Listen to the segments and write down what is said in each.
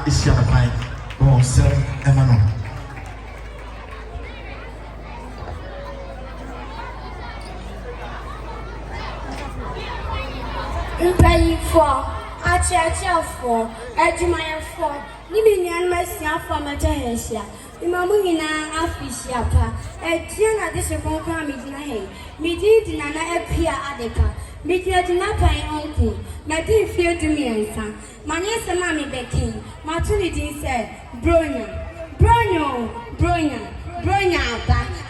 issue of mine. Oh, sir, Emmanuel. Paying for, I charge for, Edgemire for, living and myself from a Jahesia. Imamina Afisiapa, a Tiana disappointment midnight. Midi did not appear adeca. Midi did not pay uncle. My dear fear to me and son. My niece and mammy became. Maturity said, Bronya, Bronya,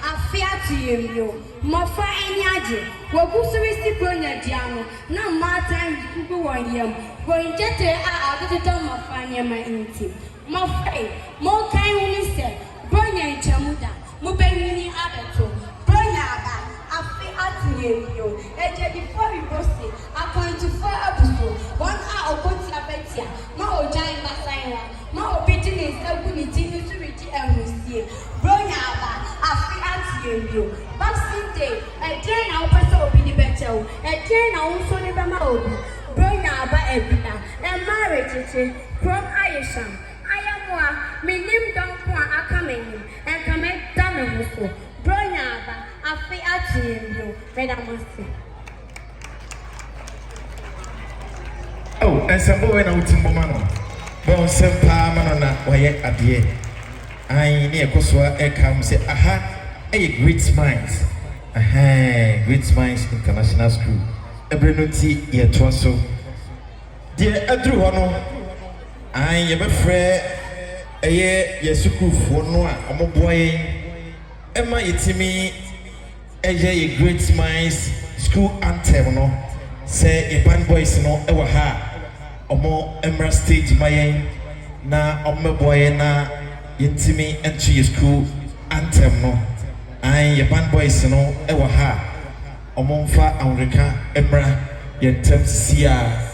I fear to you. Mofa any idea. What goes to receive Bronya Diano? Now, my time to go on him. When you get there, I got to tell my family my intim. More kind women said, Bronya and Chamuda, Mubeni Abato, Bronya, I fear to you. And before you go see, I'm going to 4 episodes. 1 hour, go to Abetia, Mao Giant Masaya, Mao Pigeon is a good thing to reach every Bronya, I fear to you. Boxing Day, a train our person will be the better, a train our own son of a mouth. Bronya, Ebina, and marriage, from Ayasham. My name don't want a coming and come at Damamuso. Bronya, I fear to you, Madam. Oh, and some boy out in Momano. Bon, some Pamana, why at the end. I near Koswa, a come say, aha, a GreatMinds. Aha, GreatMinds International School. A Brenuti, ye Twasso. Dear Andrew Hono, I am a friend. Aye, Yasuku for Noah, a boy. Emma, it's me. A GreatMinds School anthem. No, say a band boys no ever ha. Omo Emra stage my na omo boy na yintimi entry school anthem no. Aye, a band boys no ever ha. Omo fa America Emra yentem sia.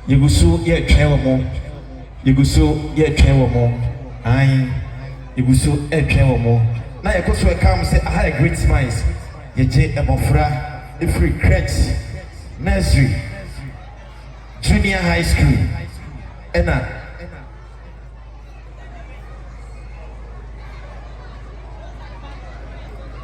Yegusu ye twa you go so ye train more. You go so a train more. Now you go so come say I had a GreatMinds. Ye J. Emofra, a free crèche, nursery, junior high school, and